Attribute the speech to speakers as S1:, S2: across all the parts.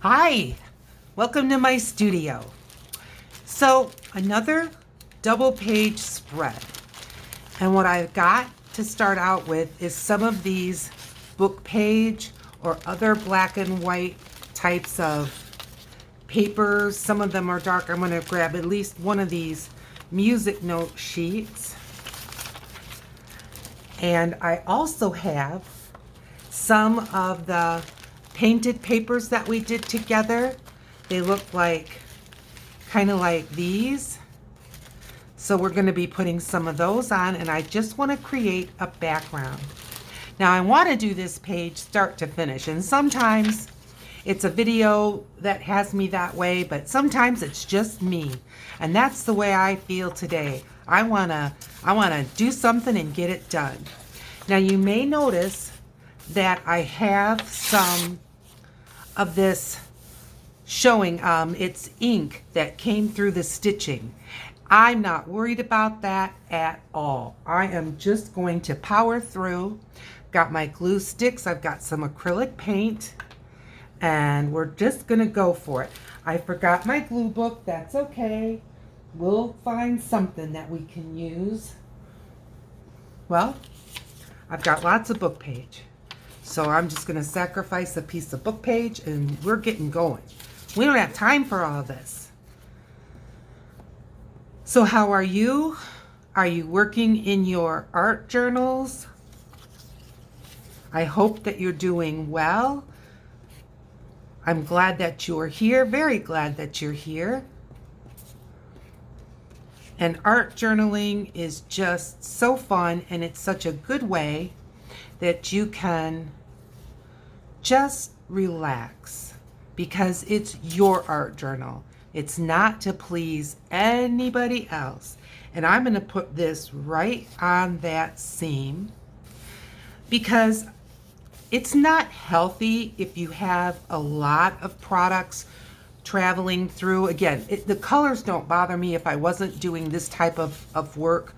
S1: Hi, welcome to my studio. So another double page spread. And what I've got to start out with is some of these book page or other black and white types of papers. Some of them are dark. I'm going to grab at least one of these music note sheets. And I also have some of the painted papers that we did together. They look like kind of like these. So we're going to be putting some of those on, and I just want to create a background. Now I want to do this page start to finish, and sometimes it's a video that has me that way, but sometimes it's just me. And that's the way I feel today. I want to do something and get it done. Now you may notice that I have some of this showing. It's ink that came through the stitching. I'm not worried about that at all. I am just going to power through. Got my glue sticks, I've got some acrylic paint, and we're just gonna go for it. I forgot my glue book, that's okay. We'll find something that we can use. Well, I've got lots of book page. So I'm just gonna sacrifice a piece of book page and we're getting going. We don't have time for all of this. So how are you? Are you working in your art journals? I hope that you're doing well. I'm glad that you're here, very glad that you're here. And art journaling is just so fun, and it's such a good way that you can just relax because it's your art journal. It's not to please anybody else. And I'm going to put this right on that seam because it's not healthy if you have a lot of products traveling through. Again, the colors don't bother me if I wasn't doing this type of work.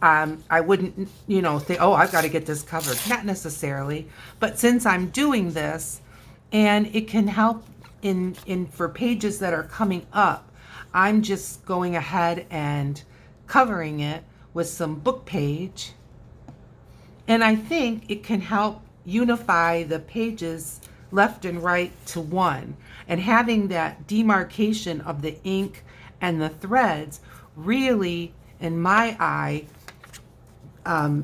S1: I wouldn't, think, oh, I've got to get this covered. Not necessarily. But since I'm doing this, and it can help in for pages that are coming up, I'm just going ahead and covering it with some book page. And I think it can help unify the pages left and right to one. And having that demarcation of the ink and the threads really, in my eye,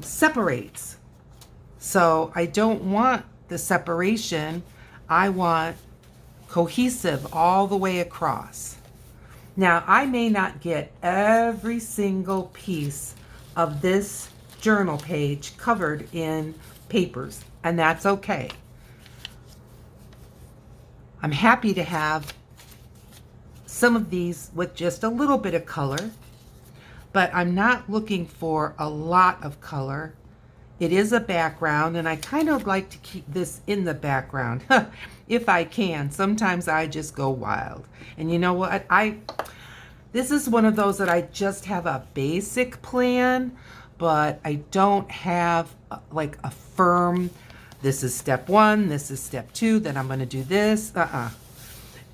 S1: separates. So I don't want the separation. I want cohesive all the way across. Now, I may not get every single piece of this journal page covered in papers, and that's okay. I'm happy to have some of these with just a little bit of color, but I'm not looking for a lot of color. It is a background, and I kind of like to keep this in the background if I can. Sometimes I just go wild. And you know what? This is one of those that I just have a basic plan, but I don't have like a firm, this is step one, this is step two, then I'm going to do this.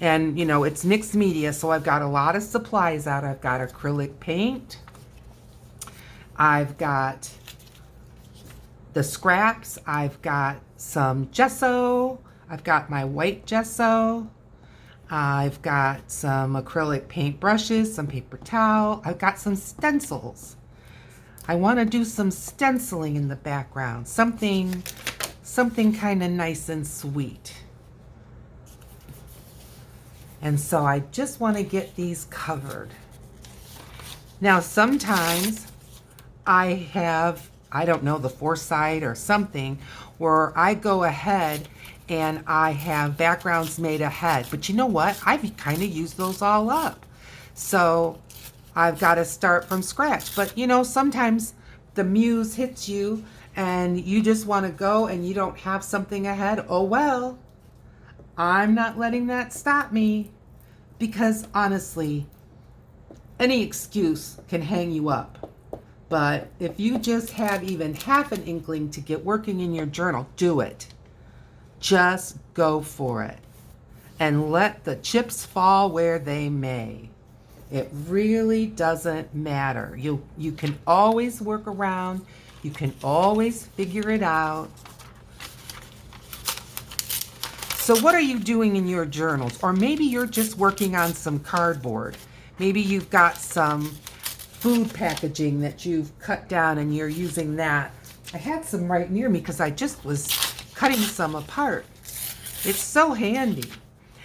S1: And it's mixed media, so I've got a lot of supplies out. I've got acrylic paint. I've got the scraps. I've got some gesso. I've got my white gesso. I've got some acrylic paint brushes, some paper towel. I've got some stencils. I want to do some stenciling in the background. Something kind of nice and sweet. And so I just want to get these covered. Now sometimes I have, I don't know, the foresight or something where I go ahead and I have backgrounds made ahead. But you know what? I've kind of used those all up. So I've got to start from scratch. But sometimes the muse hits you and you just want to go and you don't have something ahead. Oh well, I'm not letting that stop me, because honestly, any excuse can hang you up. But if you just have even half an inkling to get working in your journal, do it. Just go for it. and let the chips fall where they may. It really doesn't matter. You can always work around. You can always figure it out. So what are you doing in your journals? Or maybe you're just working on some cardboard. Maybe you've got some food packaging that you've cut down and you're using that. I had some right near me because I just was cutting some apart. It's so handy.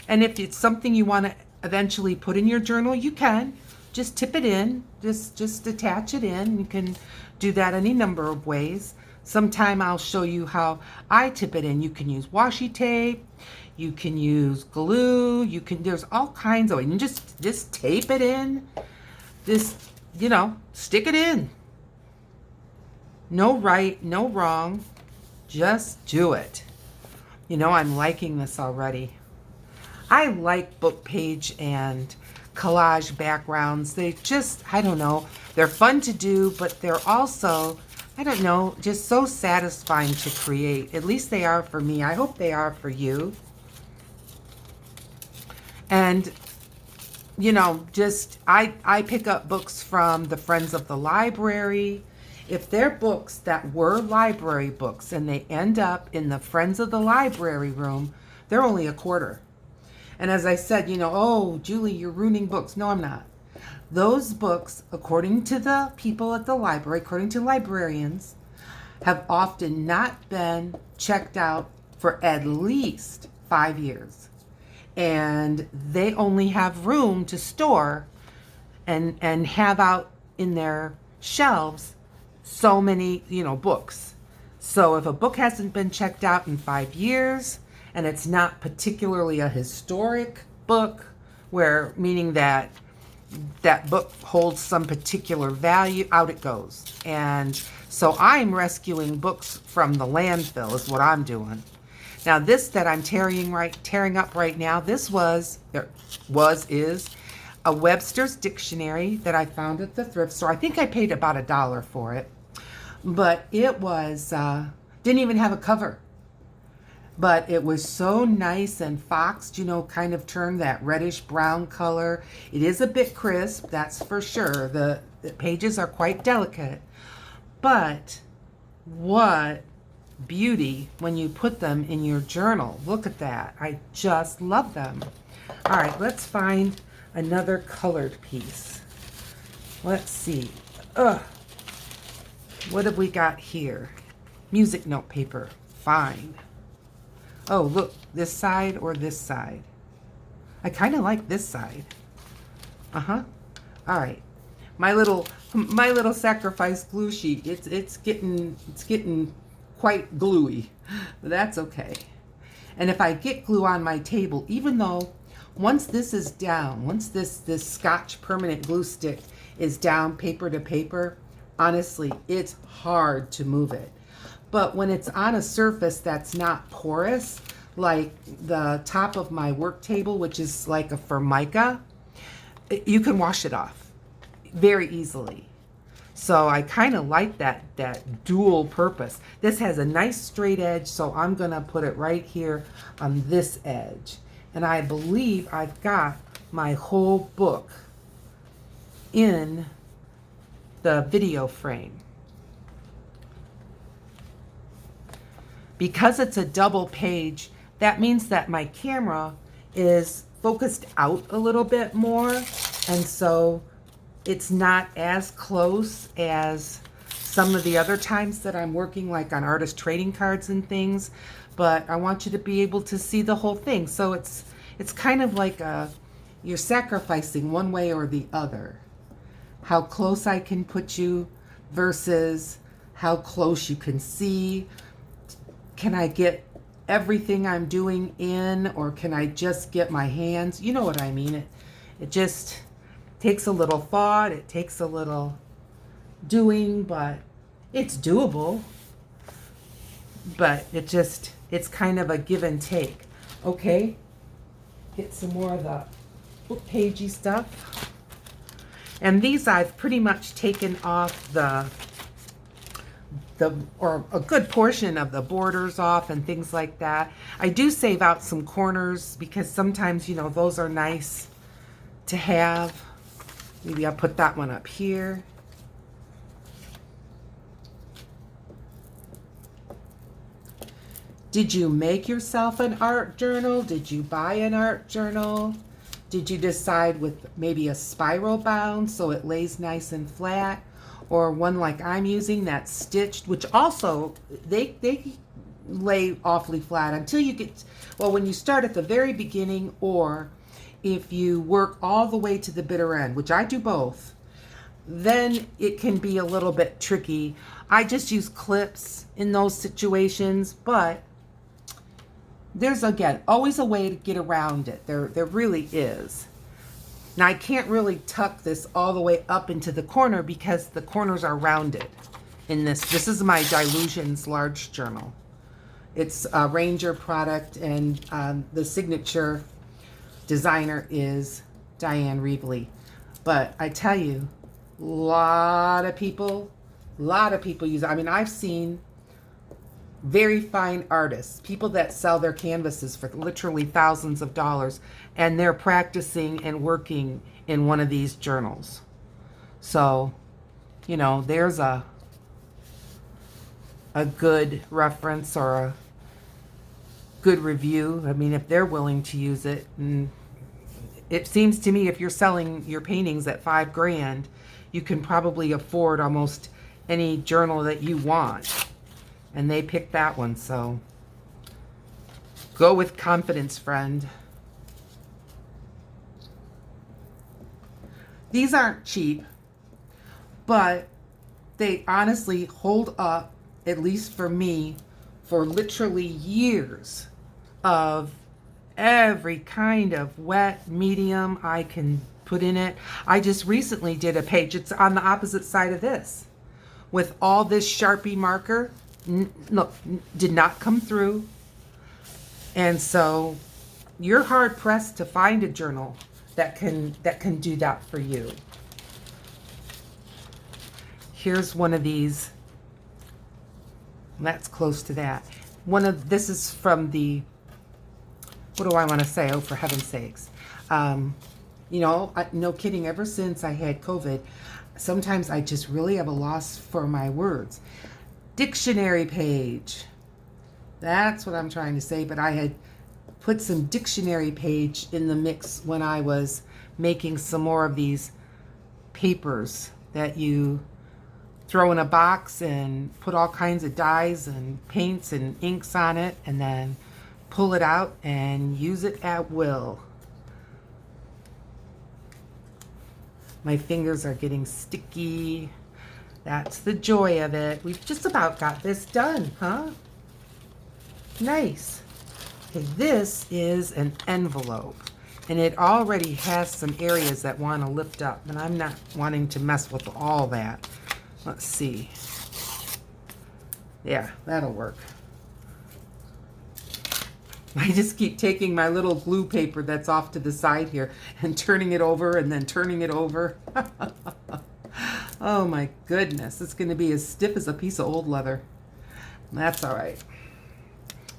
S1: And if it's something you want to eventually put in your journal, you can. Just tip it in. Just attach it in. You can do that any number of ways. Sometime I'll show you how I tip it in. You can use washi tape. You can use glue. There's all kinds of ways. You just tape it in. Just, stick it in. No right, no wrong. Just do it. I'm liking this already. I like book page and collage backgrounds. They just, I don't know, they're fun to do, but they're also, I don't know, just so satisfying to create. At least they are for me. I hope they are for you. And, I pick up books from the Friends of the Library. If they're books that were library books and they end up in the Friends of the Library room, they're only a quarter. And as I said, oh, Julie, you're ruining books. No, I'm not. Those books, according to the people at the library, according to librarians, have often not been checked out for at least 5 years. And they only have room to store and have out in their shelves so many, books. So if a book hasn't been checked out in 5 years, and it's not particularly a historic book, meaning that book holds some particular value, out it goes. And so I'm rescuing books from the landfill is what I'm doing. Now this that I'm tearing up right now, is a Webster's dictionary that I found at the thrift store. I think I paid about $1 for it, but it was, didn't even have a cover. But it was so nice and foxed, kind of turned that reddish brown color. It is a bit crisp, that's for sure. The pages are quite delicate. But what beauty when you put them in your journal. Look at that. I just love them. All right, let's find another colored piece. Let's see. What have we got here? Music note paper. Fine. Oh, look, this side or this side? I kind of like this side. All right. My little sacrifice glue sheet. It's getting quite gluey. But that's okay. And if I get glue on my table, even though once this is down, once this Scotch permanent glue stick is down paper to paper, honestly, it's hard to move it. But when it's on a surface that's not porous, like the top of my work table, which is like a Formica, you can wash it off very easily. So I kind of like that dual purpose. This has a nice straight edge, so I'm going to put it right here on this edge. And I believe I've got my whole book in the video frame. Because it's a double page, that means that my camera is focused out a little bit more, and so it's not as close as some of the other times that I'm working like on artist trading cards and things, but I want you to be able to see the whole thing. So it's kind of like you're sacrificing one way or the other. How close I can put you versus how close you can see. Can I get everything I'm doing in, or can I just get my hands? You know what I mean. It just takes a little thought. It takes a little doing, but it's doable. But it's kind of a give and take. Okay, get some more of the book pagey stuff. And these I've pretty much taken off the or a good portion of the borders off and things like that. I do save out some corners because sometimes, you know, those are nice to have. Maybe I'll put that one up here. Did you make yourself an art journal? Did you buy an art journal? Did you decide with maybe a spiral bound so it lays nice and flat? Or one like I'm using that's stitched, which also they lay awfully flat until you get, well, when you start at the very beginning, or if you work all the way to the bitter end, which I do both, then it can be a little bit tricky. I just use clips in those situations, but there's, again, always a way to get around it. There really is. Now, I can't really tuck this all the way up into the corner because the corners are rounded in this. This is my Dilutions Large Journal. It's a Ranger product, and the signature designer is Diane Reevely. But I tell you, a lot of people use it. I mean, I've seen very fine artists, people that sell their canvases for literally thousands of dollars, and they're practicing and working in one of these journals. So, you know, there's a good reference or a good review. I mean, if they're willing to use it. And it seems to me if you're selling your paintings at $5,000, you can probably afford almost any journal that you want. And they picked that one, so go with confidence, friend. These aren't cheap, but they honestly hold up, at least for me, for literally years of every kind of wet medium I can put in it. I just recently did a page, it's on the opposite side of this, with all this Sharpie marker. Look, did not come through. And so you're hard pressed to find a journal that can do that for you. Here's one of these. That's close to that. This is from the, what do I want to say? Oh, for heaven's sakes. You know, no kidding, ever since I had COVID, sometimes I just really have a loss for my words. Dictionary page. That's what I'm trying to say, but I had put some dictionary page in the mix when I was making some more of these papers that you throw in a box and put all kinds of dyes and paints and inks on it, and then pull it out and use it at will. My fingers are getting sticky. That's the joy of it. We've just about got this done, huh? Nice. Okay, this is an envelope, and it already has some areas that want to lift up, and I'm not wanting to mess with all that. Let's see. Yeah, that'll work. I just keep taking my little glue paper that's off to the side here and turning it over and then turning it over. Oh my goodness, it's going to be as stiff as a piece of old leather. That's all right.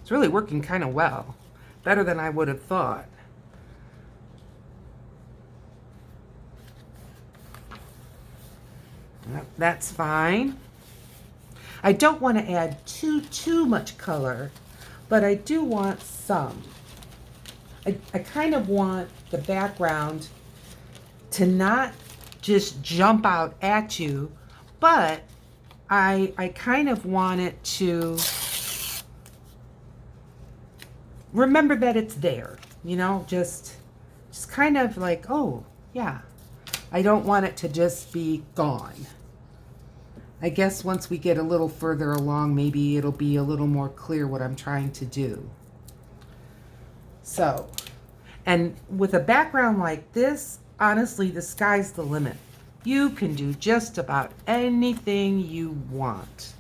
S1: It's really working kind of well. Better than I would have thought. That's fine. I don't want to add too much color, but I do want some. I kind of want the background to not just jump out at you, but I kind of want it to remember that it's there, you know, just kind of like, oh yeah, I don't want it to just be gone. I guess once we get a little further along, maybe it'll be a little more clear what I'm trying to do. So, and with a background like this, honestly, the sky's the limit. You can do just about anything you want.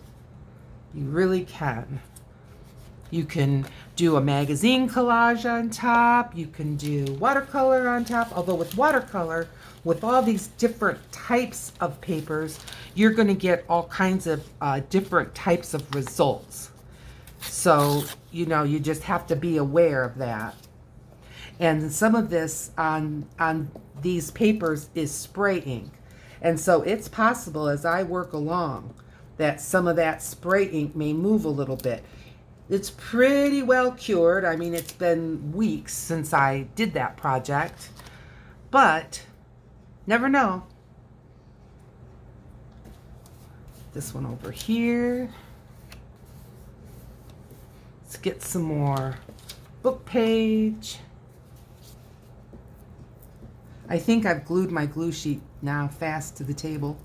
S1: You really can. You can do a magazine collage on top. You can do watercolor on top. Although with watercolor, with all these different types of papers, you're going to get all kinds of different types of results. So, you know, you just have to be aware of that. And some of this on these papers is spray ink. And so it's possible as I work along that some of that spray ink may move a little bit. It's pretty well cured. I mean, it's been weeks since I did that project, but never know. This one over here. Let's get some more book page. I think I've glued my glue sheet now fast to the table.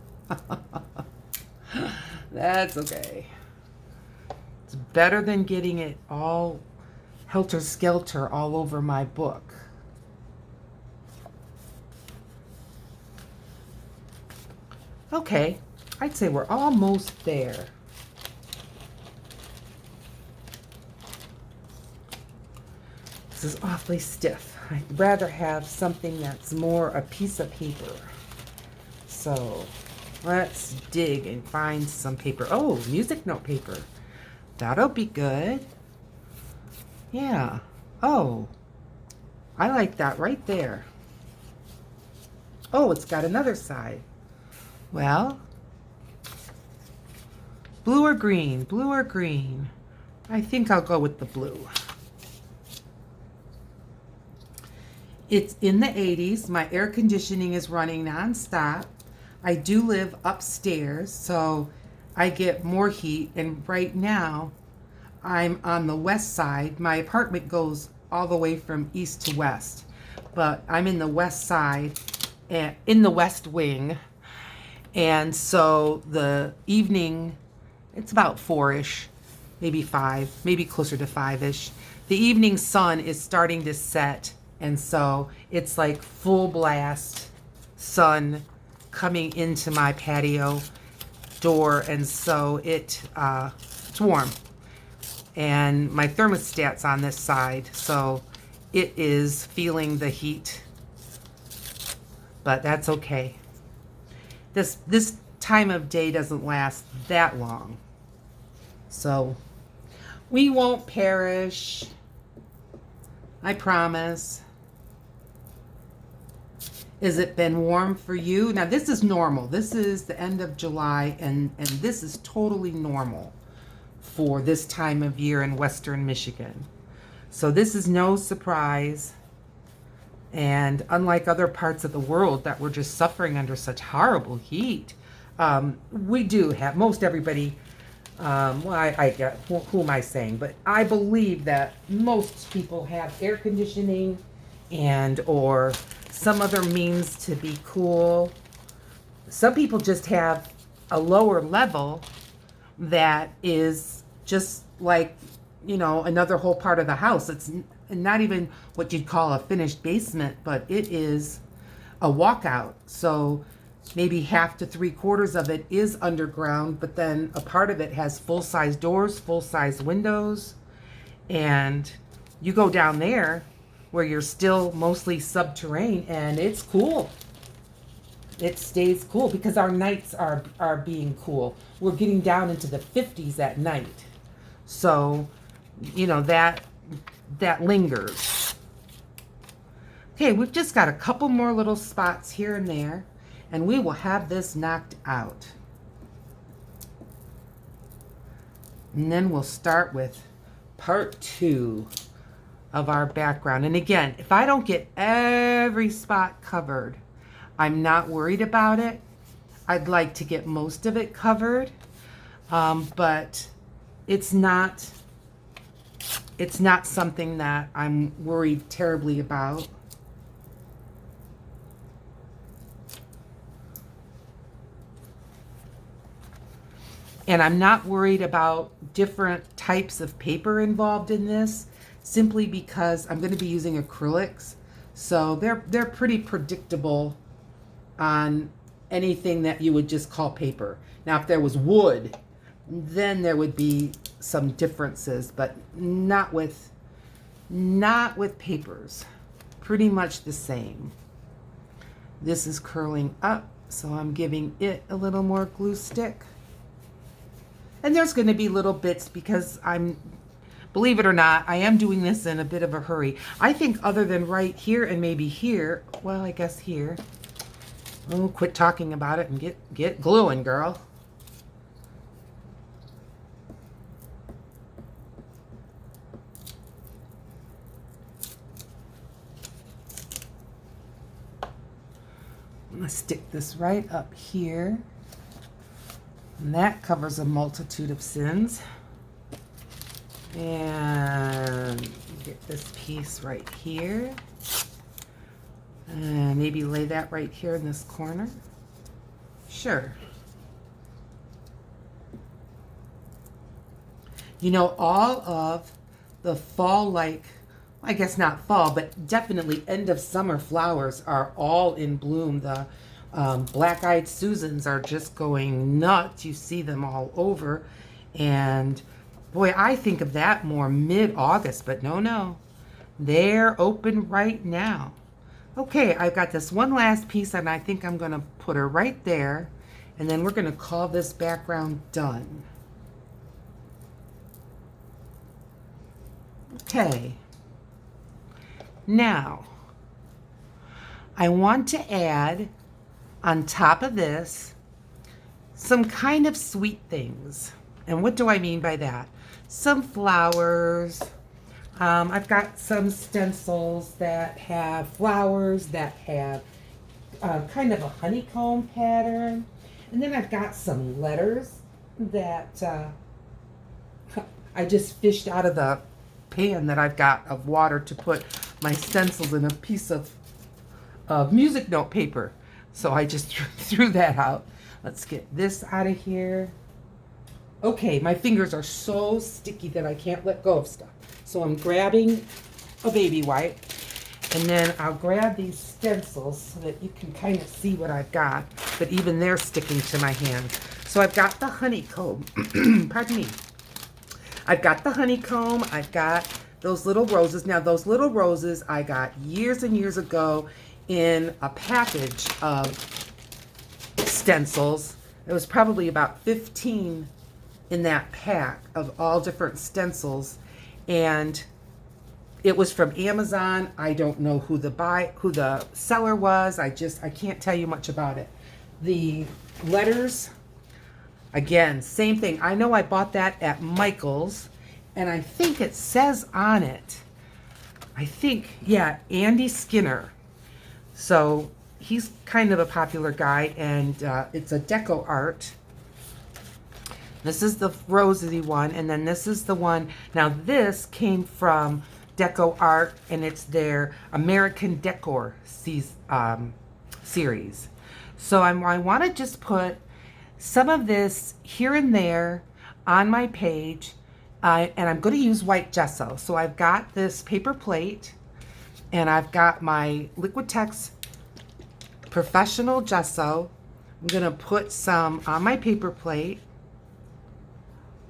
S1: That's okay. It's better than getting it all helter-skelter all over my book. Okay, I'd say we're almost there. This is awfully stiff. I'd rather have something that's more a piece of paper. So let's dig and find some paper. Oh, music note paper. That'll be good. Yeah. Oh, I like that right there. Oh, it's got another side. Well, blue or green? Blue or green? I think I'll go with the blue. It's in the 80s. My air conditioning is running nonstop. I do live upstairs, so I get more heat. And right now, I'm on the west side. My apartment goes all the way from east to west, but I'm in the west side, and in the west wing. And so the evening, it's about 4-ish, maybe 5, maybe closer to 5-ish. The evening sun is starting to set. And so it's like full blast sun coming into my patio door. And so it's warm. And my thermostat's on this side, so it is feeling the heat. But that's okay. This time of day doesn't last that long. So we won't perish. I promise. Has it been warm for you? Now this is normal. This is the end of July, and this is totally normal for this time of year in Western Michigan. So this is no surprise. And unlike other parts of the world that were just suffering under such horrible heat, we do have, most everybody, well, I get, who am I saying? But I believe that most people have air conditioning and or some other means to be cool. Some people just have a lower level that is just like, you know, another whole part of the house. It's not even what you'd call a finished basement, but it is a walkout. So maybe half to 3/4 of it is underground, but then a part of it has full-size doors, full-size windows. And you go down there where you're still mostly subterranean, and it's cool. It stays cool because our nights are being cool. We're getting down into the 50s at night. So, you know, that lingers. Okay, we've just got a couple more little spots here and there, and we will have this knocked out. And then we'll start with part 2 of our background. And again, if I don't get every spot covered, I'm not worried about it. I'd like to get most of it covered, but it's not something that I'm worried terribly about. And I'm not worried about different types of paper involved in this, simply because I'm going to be using acrylics. So they're pretty predictable on anything that you would just call paper. Now, if there was wood, then there would be some differences, but not with papers. Pretty much the same. This is curling up, so I'm giving it a little more glue stick. And there's going to be little bits because believe it or not, I am doing this in a bit of a hurry. I think other than right here and maybe here, well, I guess here. Oh, quit talking about it and get gluing, girl. I'm going to stick this right up here. And that covers a multitude of sins. And get this piece right here. And maybe lay that right here in this corner. Sure. You know, all of the fall-like, I guess not fall, but definitely end of summer flowers are all in bloom. The black-eyed Susans are just going nuts. You see them all over. And boy, I think of that more mid-August, but no. They're open right now. Okay, I've got this one last piece, and I think I'm going to put her right there. And then we're going to call this background done. Okay. Now, I want to add on top of this some kind of sweet things. And what do I mean by that? Some flowers. I've got some stencils that have flowers that have kind of a honeycomb pattern. And then I've got some letters that I just fished out of the pan that I've got of water to put my stencils in a piece of music note paper. So I just threw that out. Let's get this out of here. Okay, my fingers are so sticky that I can't let go of stuff. So I'm grabbing a baby wipe, and then I'll grab these stencils so that you can kind of see what I've got, but even they're sticking to my hand. So I've got the honeycomb, pardon me. I've got the honeycomb, I've got those little roses. Now those little roses I got years and years ago in a package of stencils. It was probably about 15 in that pack of all different stencils, and it was from Amazon. I don't know who the seller was. I can't tell you much about it. The letters, again, same thing. I know I bought that at Michael's, and I think it says on it, Andy Skinner. So he's kind of a popular guy, and it's a deco art. This is the rosy one, and then this is the one. Now this came from Deco Art, and it's their American Decor series. So I want to just put some of this here and there on my page, and I'm going to use white gesso. So I've got this paper plate, and I've got my Liquitex Professional Gesso. I'm going to put some on my paper plate.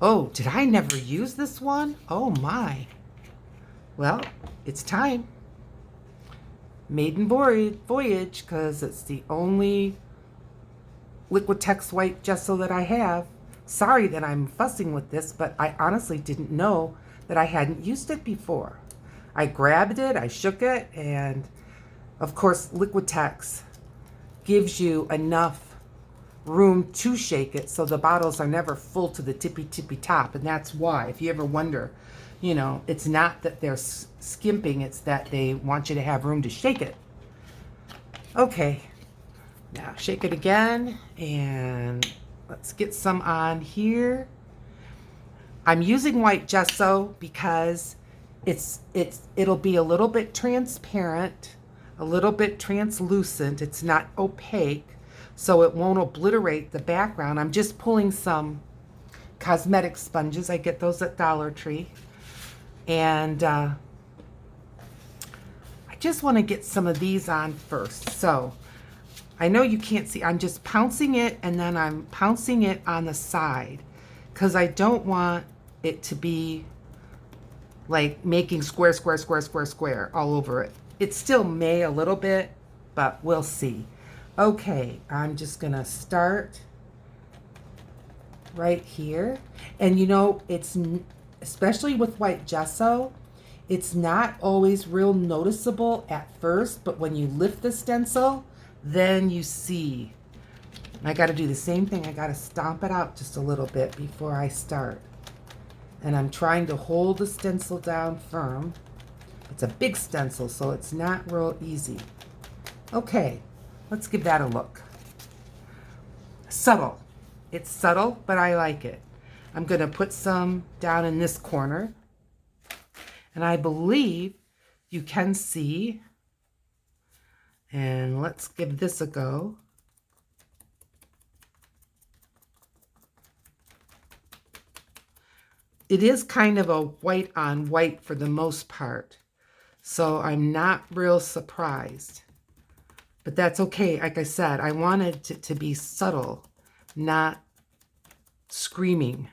S1: Oh, did I never use this one? Oh my. Well, it's time. Maiden voyage, because it's the only Liquitex white gesso that I have. Sorry that I'm fussing with this, but I honestly didn't know that I hadn't used it before. I grabbed it, I shook it, and of course Liquitex gives you enough room to shake it so the bottles are never full to the tippy top. And that's why, if you ever wonder, you know, it's not that they're skimping, it's that they want you to have room to shake it. Okay, now shake it again, and let's get some on here. I'm using white gesso because it'll be a little bit transparent, a little bit translucent. It's not opaque, so it won't obliterate the background. I'm just pulling some cosmetic sponges. I get those at Dollar Tree. And I just want to get some of these on first. So I know you can't see. I'm just pouncing it, and then I'm pouncing it on the side because I don't want it to be like making square, square, square, square, square all over it. It still may a little bit, but we'll see. Okay, I'm just gonna start right here. And you know, especially with white gesso, it's not always real noticeable at first, but when you lift the stencil, then you see. I got to do the same thing. I got to stomp it out just a little bit before I start. And I'm trying to hold the stencil down firm. It's a big stencil, so it's not real easy. Okay, let's give that a look. Subtle. It's subtle, but I like it. I'm going to put some down in this corner. And I believe you can see. And let's give this a go. It is kind of a white on white for the most part. So I'm not real surprised. But that's okay. Like I said, I wanted it to be subtle, not screaming.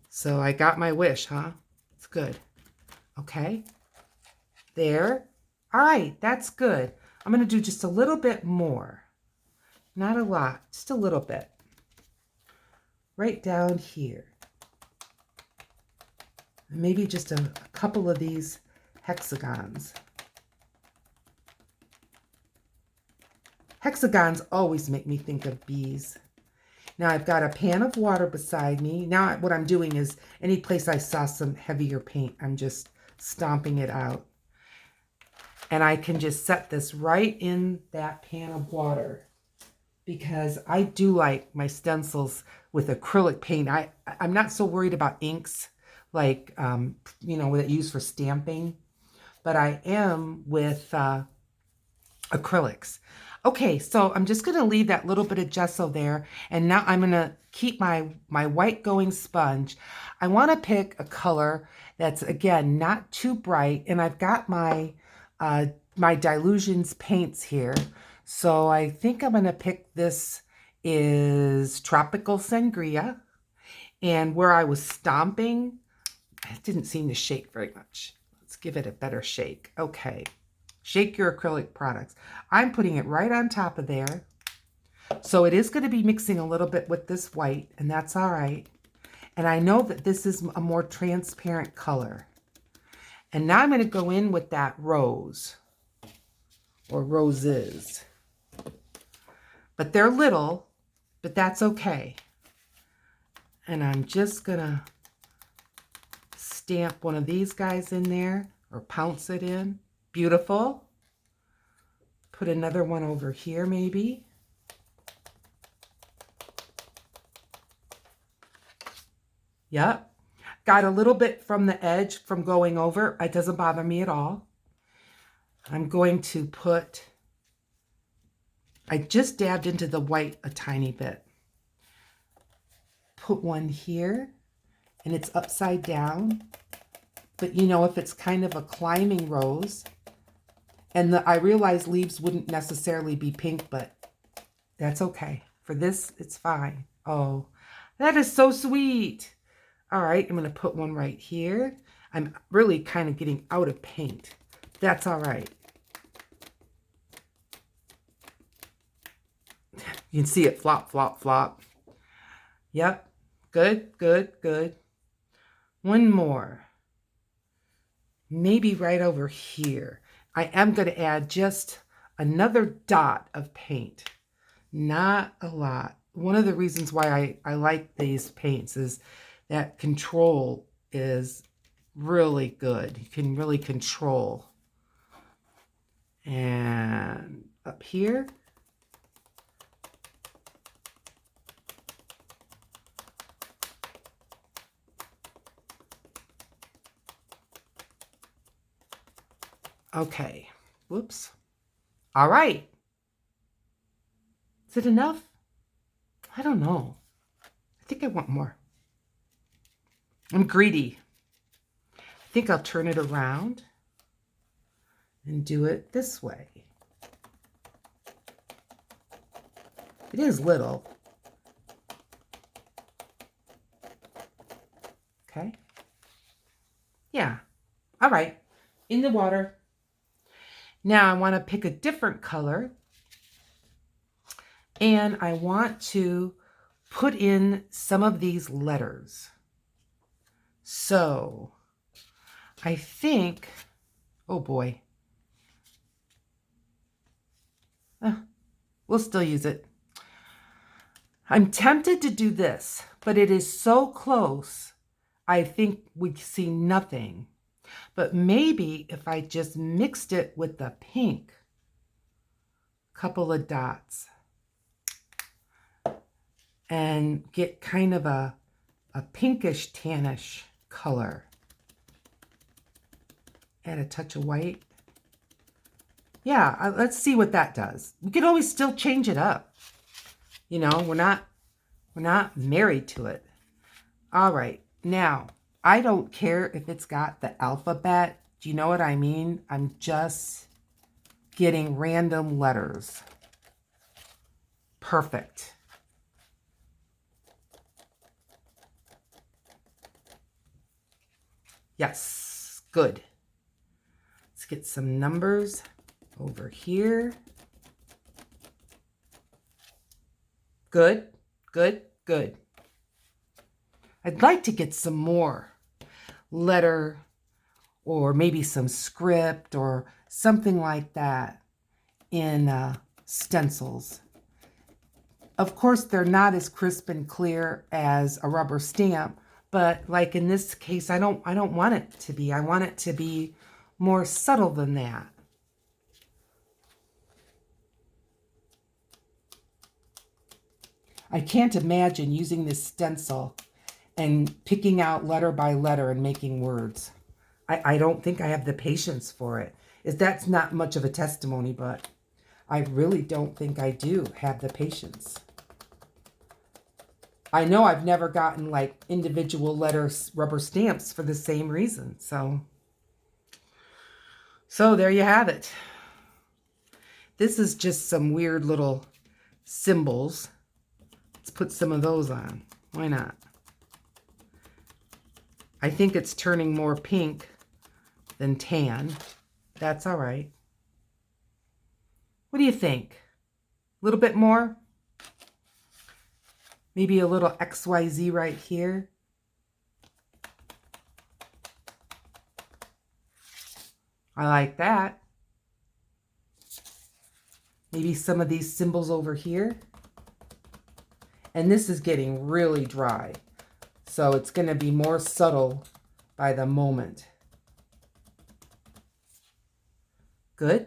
S1: So I got my wish, huh? It's good. Okay. There. All right, that's good. I'm going to do just a little bit more. Not a lot, just a little bit. Right down here. And maybe just a couple of these hexagons. Hexagons always make me think of bees. Now I've got a pan of water beside me. Now what I'm doing is any place I saw some heavier paint, I'm just stomping it out. And I can just set this right in that pan of water because I do like my stencils with acrylic paint. I'm not so worried about inks like, you know, that used for stamping, but I am with acrylics. Okay, so I'm just going to leave that little bit of gesso there, and now I'm going to keep my white going sponge. I want to pick a color that's, again, not too bright, and I've got my my Dilutions paints here, so I think I'm going to pick this is Tropical Sangria, and where I was stomping, it didn't seem to shake very much. Let's give it a better shake. Okay. Shake your acrylic products. I'm putting it right on top of there. So it is going to be mixing a little bit with this white, and that's all right. And I know that this is a more transparent color. And now I'm going to go in with that rose, or roses. But they're little, but that's okay. And I'm just going to stamp one of these guys in there, or pounce it in. Beautiful. Put another one over here maybe. Yep. Got a little bit from the edge from going over. It doesn't bother me at all. I'm going to put, I just dabbed into the white a tiny bit. Put one here, and it's upside down. But you know, if it's kind of a climbing rose, and I realize leaves wouldn't necessarily be pink, but that's okay. For this, it's fine. Oh, that is so sweet. All right, I'm going to put one right here. I'm really kind of getting out of paint. That's all right. You can see it flop, flop, flop. Yep. Good, good, good. One more. Maybe right over here. I am going to add just another dot of paint. Not a lot. One of the reasons why I like these paints is that control is really good. You can really control. And up here. Okay. Whoops. All right. Is it enough? I don't know. I think I want more. I'm greedy. I think I'll turn it around and do it this way. It is little. Okay. Yeah. All right. In the water. Now I want to pick a different color. And I want to put in some of these letters. So I think, oh boy. We'll still use it. I'm tempted to do this, but it is so close, I think we see nothing. But maybe if I just mixed it with the pink, couple of dots, and get kind of a pinkish tannish color. Add a touch of white. Yeah, let's see what that does. We can always still change it up. You know, we're not married to it. All right, now, I don't care if it's got the alphabet. Do you know what I mean? I'm just getting random letters. Perfect. Yes, good. Let's get some numbers over here. Good, good, good. I'd like to get some more letter or maybe some script or something like that in stencils. Of course, they're not as crisp and clear as a rubber stamp, but like in this case, I don't want it to be. I want it to be more subtle than that. I can't imagine using this stencil and picking out letter by letter and making words. I don't think I have the patience for it. That's not much of a testimony, but I really don't think I do have the patience. I know I've never gotten like individual letters, rubber stamps for the same reason. So there you have it. This is just some weird little symbols. Let's put some of those on. Why not? I think it's turning more pink than tan. That's all right. What do you think? A little bit more? Maybe a little XYZ right here. I like that. Maybe some of these symbols over here. And this is getting really dry. So it's going to be more subtle by the moment. Good.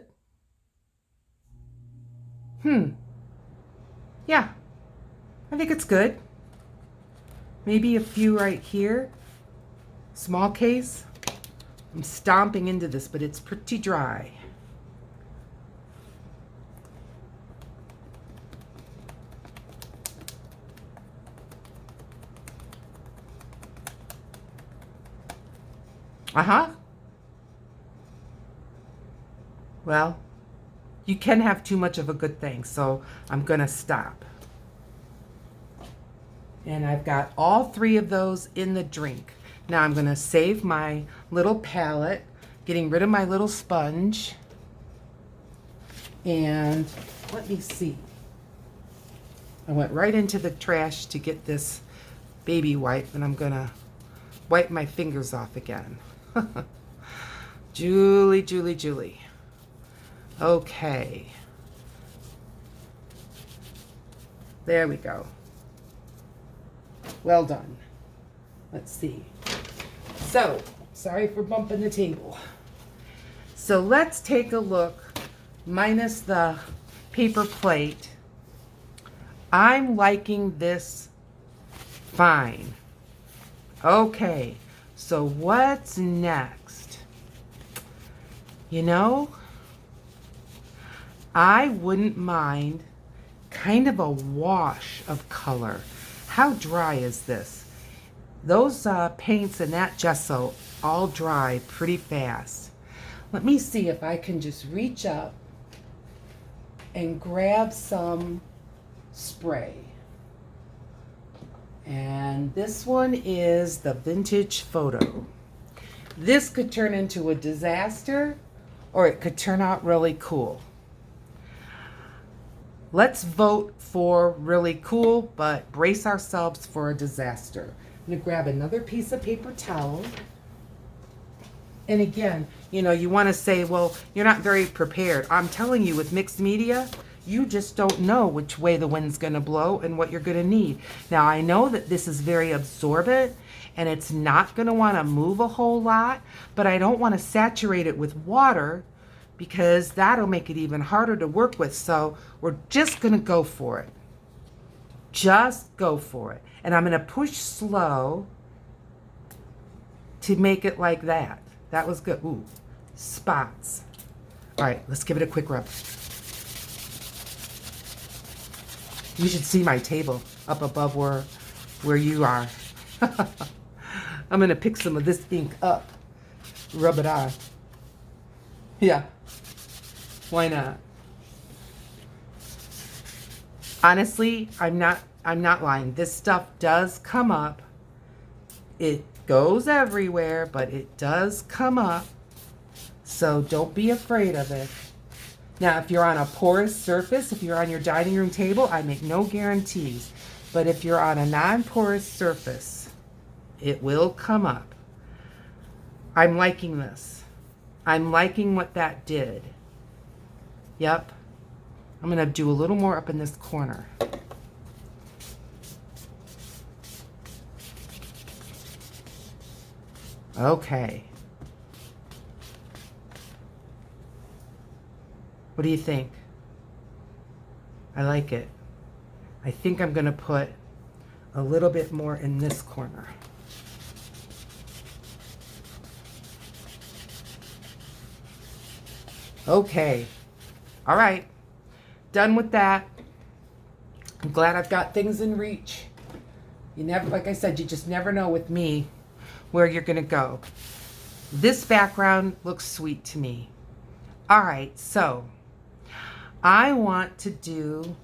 S1: Yeah, I think it's good. Maybe a few right here. Small case. I'm stomping into this, but it's pretty dry. Well, you can have too much of a good thing, so I'm going to stop. And I've got all 3 of those in the drink. Now I'm going to save my little palette, getting rid of my little sponge. And let me see. I went right into the trash to get this baby wipe, and I'm going to wipe my fingers off again. Julie, Julie, Julie. Okay. There we go. Well done. Let's see. So, sorry for bumping the table. So let's take a look, minus the paper plate. I'm liking this fine. Okay, so what's next? You know, I wouldn't mind kind of a wash of color. How dry is this? Those paints and that gesso all dry pretty fast. Let me see if I can just reach up and grab some spray. And this one is the vintage photo. This could turn into a disaster, or it could turn out really cool. Let's vote for really cool, but brace ourselves for a disaster. I'm gonna grab another piece of paper towel. And again, you know, you want to say, well, you're not very prepared. I'm telling you, with mixed media, you just don't know which way the wind's going to blow and what you're going to need. Now, I know that this is very absorbent and it's not going to want to move a whole lot, but I don't want to saturate it with water because that'll make it even harder to work with. So we're just going to go for it. Just go for it. And I'm going to push slow to make it like that. That was good. Ooh, spots. All right, let's give it a quick rub. You should see my table up above where you are. I'm gonna pick some of this ink up, rub it on. Yeah, why not? Honestly, I'm not lying. This stuff does come up. It goes everywhere, but it does come up. So don't be afraid of it. Now, if you're on a porous surface, if you're on your dining room table, I make no guarantees. But if you're on a non-porous surface, it will come up. I'm liking this. I'm liking what that did. Yep. I'm going to do a little more up in this corner. Okay. What do you think? I like it. I think I'm going to put a little bit more in this corner. Okay. All right. Done with that. I'm glad I've got things in reach. You never, like I said, you just never know with me where you're going to go. This background looks sweet to me. All right, so I want to do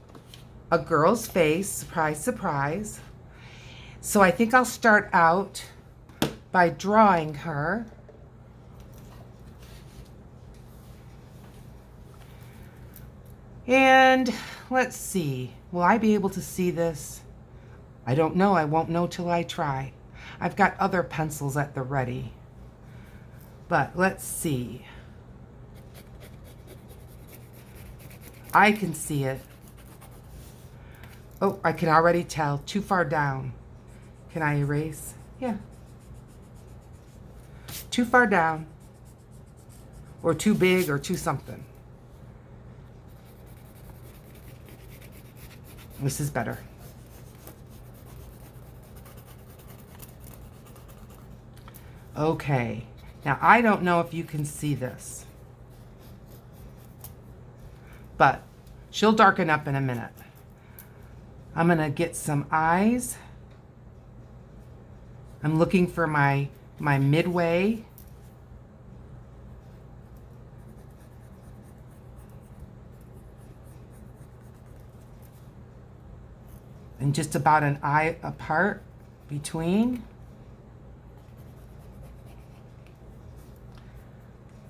S1: a girl's face, surprise, surprise. So I think I'll start out by drawing her. And let's see, will I be able to see this? I don't know, I won't know till I try. I've got other pencils at the ready. But let's see. I can see it. Oh, I can already tell. Too far down. Can I erase? Yeah. Too far down. Or too big or too something. This is better. Okay. Now, I don't know if you can see this, but she'll darken up in a minute. I'm going to get some eyes. I'm looking for my midway. And just about an eye apart between.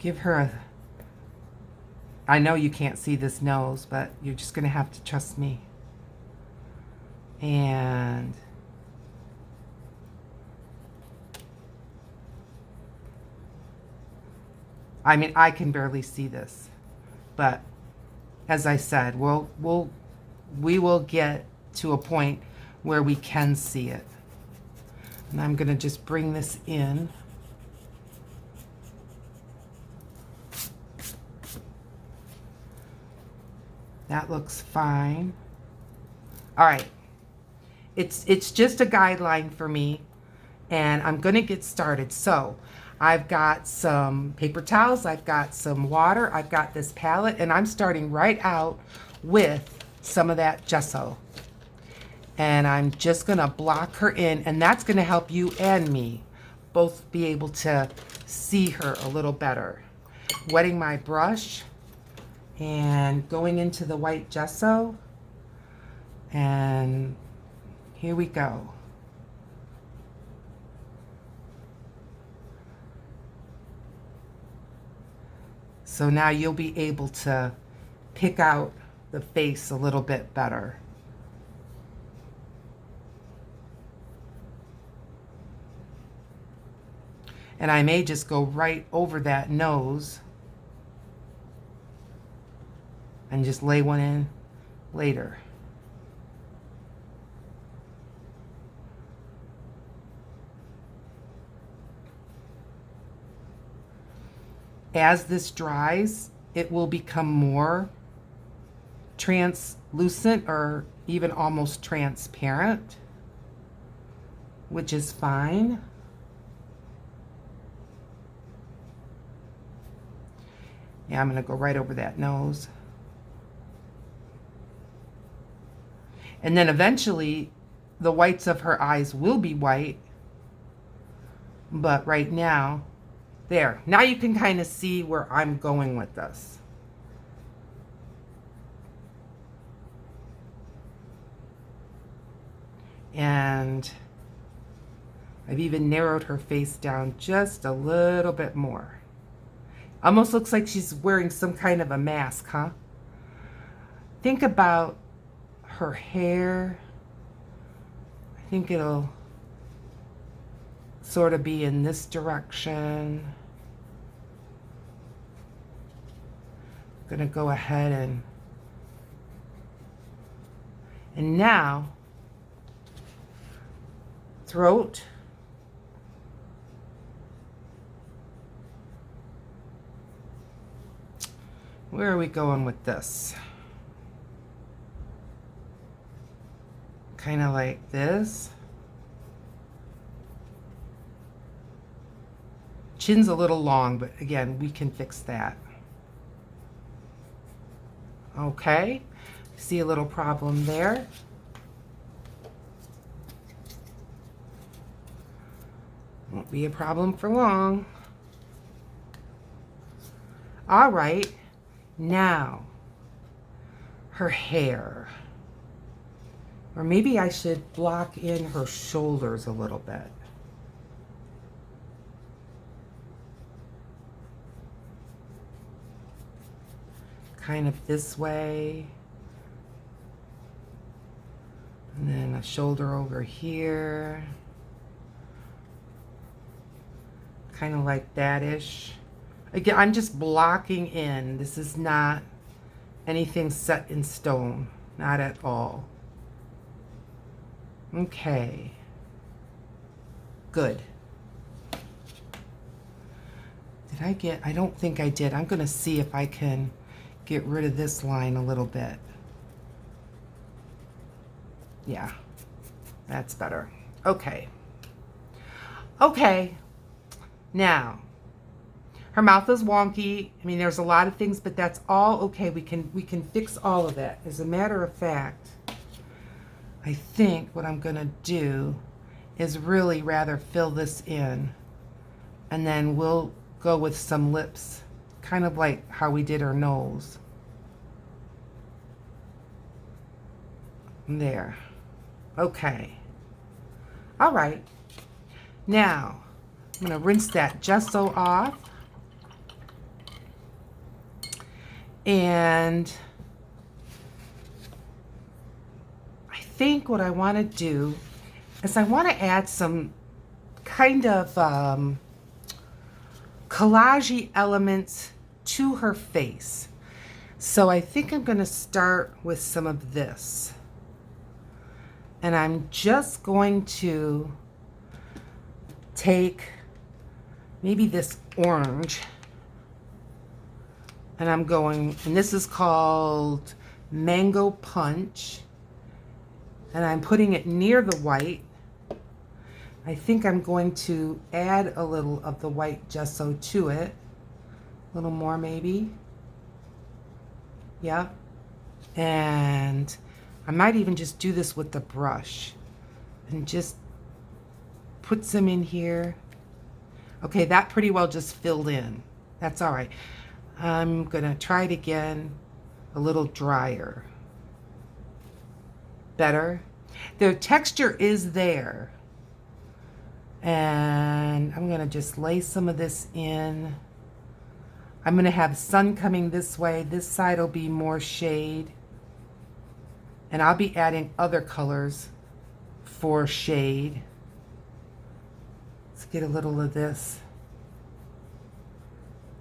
S1: Give her a, I know you can't see this nose, but you're just going to have to trust me. And I mean, I can barely see this, but as I said, we will get to a point where we can see it. And I'm going to just bring this in. That looks fine. All right. It's just a guideline for me, and I'm going to get started. So I've got some paper towels, I've got some water, I've got this palette, and I'm starting right out with some of that gesso. And I'm just going to block her in, and that's going to help you and me both be able to see her a little better. Wetting my brush and going into the white gesso, and here we go. So now you'll be able to pick out the face a little bit better. And I may just go right over that nose and just lay one in later. As this dries, it will become more translucent or even almost transparent, which is fine. Yeah, I'm going to go right over that nose. And then eventually, the whites of her eyes will be white. But right now, there. Now you can kind of see where I'm going with this. And I've even narrowed her face down just a little bit more. Almost looks like she's wearing some kind of a mask, huh? Think about her hair. I think it'll sort of be in this direction. I'm gonna go ahead and now throat. Where are we going with this? Kind of like this. Chin's a little long, but again, we can fix that. Okay, see a little problem there. Won't be a problem for long. All right, now her hair. Or maybe I should block in her shoulders a little bit. Kind of this way. And then a shoulder over here. Kind of like that-ish. Again, I'm just blocking in. This is not anything set in stone. Not at all. Okay. Good. Did I don't think I did. I'm going to see if I can get rid of this line a little bit. Yeah, that's better. Okay. Okay. Now, her mouth is wonky. I mean, there's a lot of things, but that's all okay. We can fix all of that. As a matter of fact, I think what I'm going to do is really rather fill this in, and then we'll go with some lips, kind of like how we did her nose. There. Okay. All right. Now, I'm going to rinse that gesso off. And I think what I want to do is I want to add some kind of collage-y elements to her face. So I think I'm going to start with some of this. And I'm just going to take maybe this orange, and I'm going, and this is called Mango Punch, and I'm putting it near the white. I think I'm going to add a little of the white gesso to it, a little more maybe. Yep. And I might even just do this with the brush and just put some in here. Okay, that pretty well just filled in. That's all right. I'm gonna try it again, a little drier. Better. The texture is there. And I'm gonna just lay some of this in. I'm going to have sun coming this way. This side will be more shade. And I'll be adding other colors for shade. Let's get a little of this.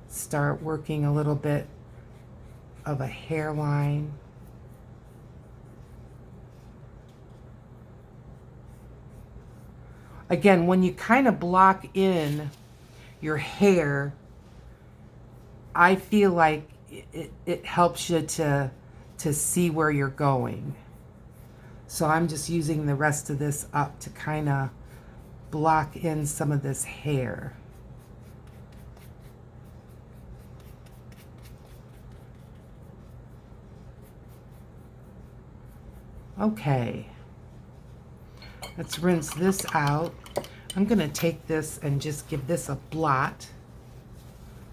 S1: Start working a little bit of a hairline. Again, when you kind of block in your hair, I feel like it helps you to see where you're going. So I'm just using the rest of this up to kind of block in some of this hair. Okay, let's rinse this out. I'm going to take this and just give this a blot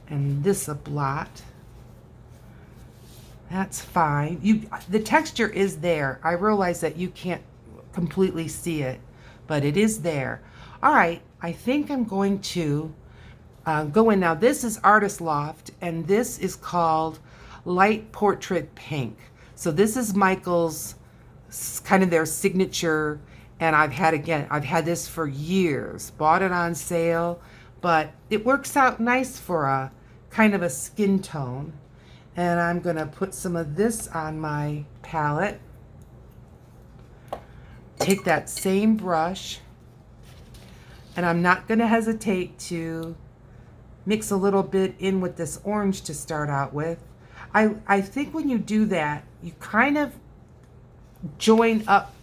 S1: and this a blot. That's fine. The texture is there. I realize that you can't completely see it, but it is there. All right, I think I'm going to go in now. This is Artist Loft, and this is called Light Portrait Pink. So this is Michael's, kind of their signature, and I've had this for years. Bought it on sale, but it works out nice for a kind of a skin tone. And I'm going to put some of this on my palette. Take that same brush, and I'm not going to hesitate to mix a little bit in with this orange to start out with. I think when you do that, you kind of join up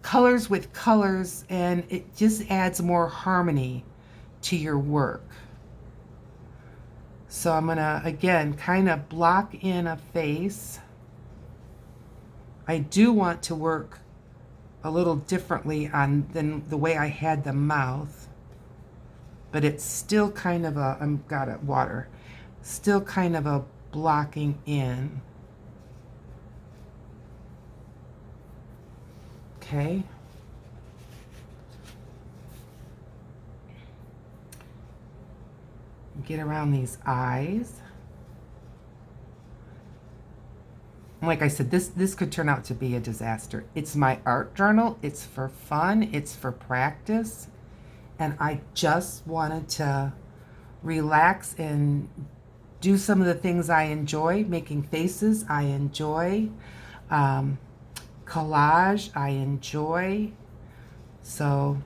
S1: colors with colors, and it just adds more harmony to your work. So I'm gonna, again, kind of block in a face. I do want to work a little differently than the way I had the mouth, but it's still kind of a, got it, water, still kind of a blocking in. Okay. Get around these eyes. Like I said, this could turn out to be a disaster. It's my art journal. It's for fun. It's for practice. And I just wanted to relax and do some of the things I enjoy. Making faces, I enjoy. Collage, I enjoy. So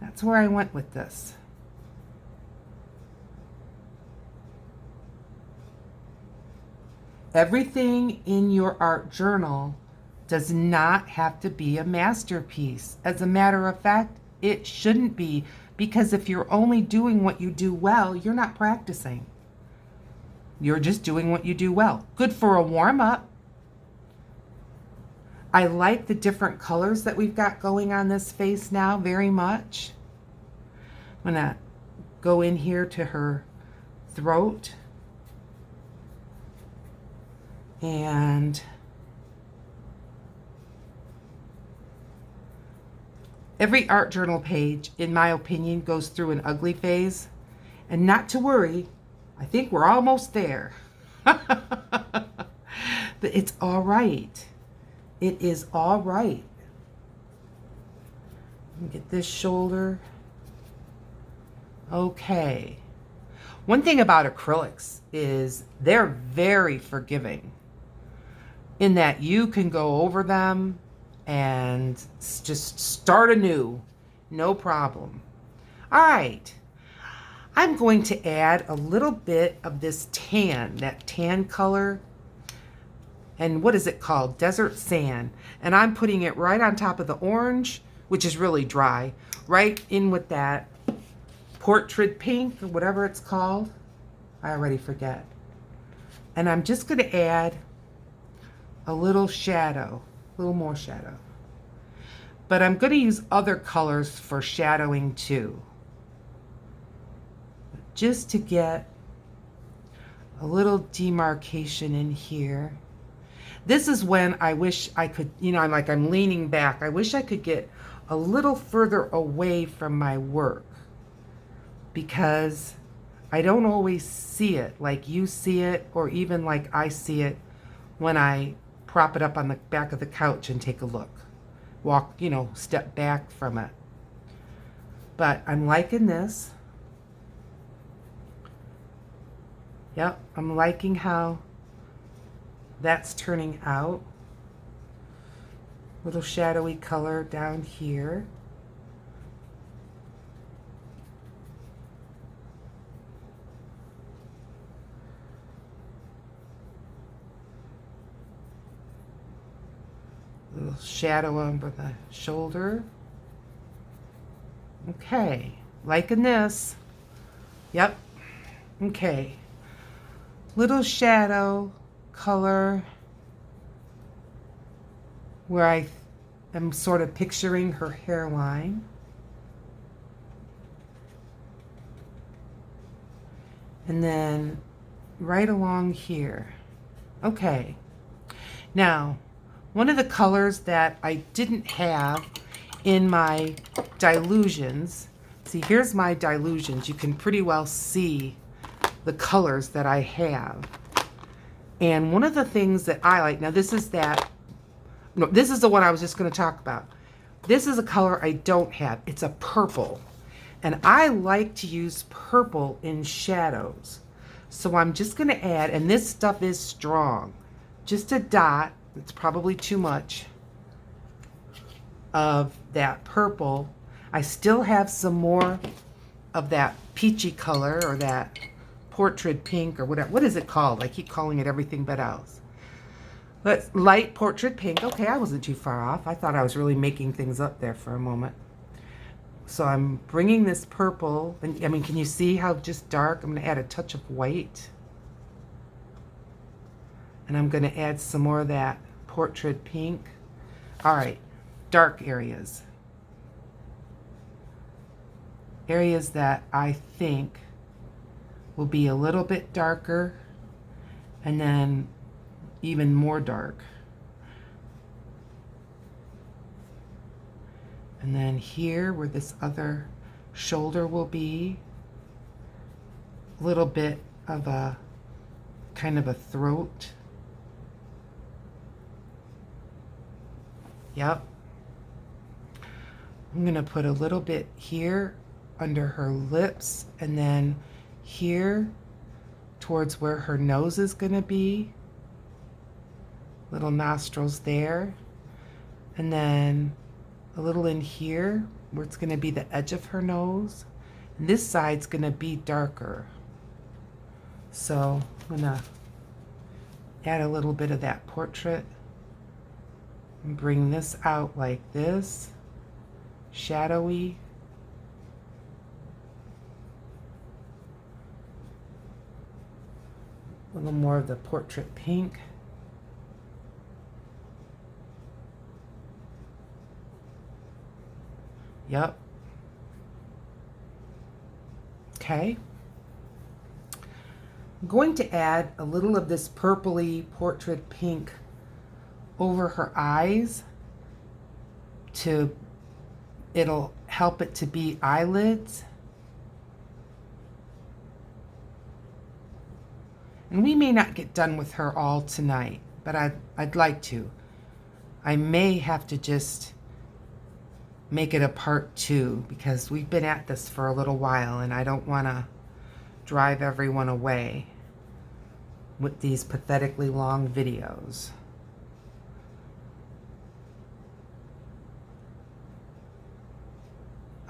S1: that's where I went with this. Everything in your art journal does not have to be a masterpiece. As a matter of fact, it shouldn't be, because if you're only doing what you do well, you're not practicing. You're just doing what you do well. Good for a warm-up. I like the different colors that we've got going on this face now very much. I'm gonna go in here to her throat. And every art journal page, in my opinion, goes through an ugly phase. And not to worry, I think we're almost there. But it's all right. It is all right. Get this shoulder. Okay. One thing about acrylics is they're very forgiving, in that you can go over them and just start anew, no problem. All right, I'm going to add a little bit of this tan, that tan color, and what is it called? Desert Sand. And I'm putting it right on top of the orange, which is really dry, right in with that Portrait Pink, or whatever it's called. I already forget. And I'm just going to add a little shadow, a little more shadow. But I'm going to use other colors for shadowing too, just to get a little demarcation in here. This is when I wish I could, I'm leaning back. I wish I could get a little further away from my work, because I don't always see it like you see it, or even like I see it when I prop it up on the back of the couch and take a look. Walk, you know, step back from it. But I'm liking this. Yep, I'm liking how that's turning out. Little shadowy color down here. Little shadow over the shoulder. Okay, liking this. Yep, okay. Little shadow color where I am sort of picturing her hairline. And then right along here. Okay. Now, one of the colors that I didn't have in my dilutions, see, here's my dilutions. You can pretty well see the colors that I have. And one of the things that I like, now this is that, no, this is the one I was just going to talk about. This is a color I don't have. It's a purple. And I like to use purple in shadows. So I'm just going to add, and this stuff is strong, just a dot, it's probably too much, of that purple. I still have some more of that peachy color, or that portrait pink, or whatever. What is it called? I keep calling it everything but else. Let's light portrait pink. Okay, I wasn't too far off. I thought I was really making things up there for a moment. So I'm bringing this purple, and I mean, can you see how just dark? I'm going to add a touch of white. And I'm going to add some more of that portrait pink. All right, dark areas. Areas that I think will be a little bit darker, and then even more dark. And then here, where this other shoulder will be, a little bit of a kind of a throat. Yep. I'm going to put a little bit here under her lips, and then here towards where her nose is going to be. Little nostrils there. And then a little in here where it's going to be the edge of her nose. And this side's going to be darker. So I'm going to add a little bit of that portrait and bring this out like this, shadowy. A little more of the portrait pink. Yep. Okay. I'm going to add a little of this purpley portrait pink over her eyes to, it'll help it to be eyelids. And we may not get done with her all tonight, but I'd like to. I may have to just make it a part 2, because we've been at this for a little while and I don't want to drive everyone away with these pathetically long videos.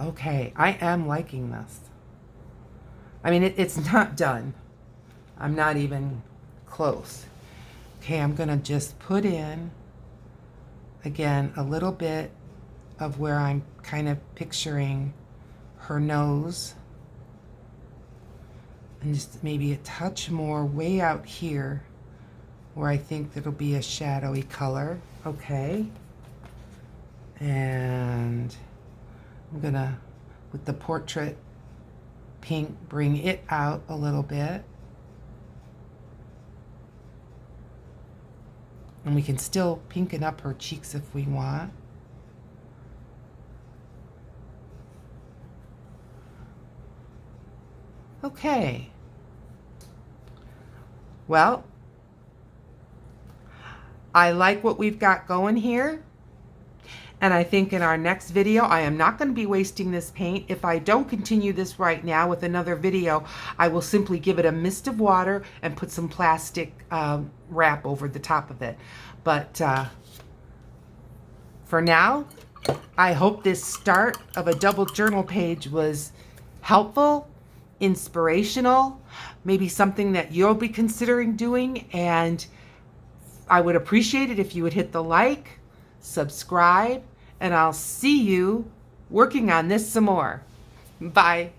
S1: Okay, I am liking this. I mean, it's not done. I'm not even close. Okay, I'm going to just put in, again, a little bit of where I'm kind of picturing her nose. And just maybe a touch more way out here where I think that'll be a shadowy color. Okay. And I'm going to, with the portrait pink, bring it out a little bit. And we can still pinken up her cheeks if we want. Okay. Well, I like what we've got going here. And I think in our next video, I am not going to be wasting this paint. If I don't continue this right now with another video, I will simply give it a mist of water and put some plastic wrap over the top of it. But for now, I hope this start of a double journal page was helpful, inspirational, maybe something that you'll be considering doing. And I would appreciate it if you would hit the like, subscribe, and I'll see you working on this some more. Bye.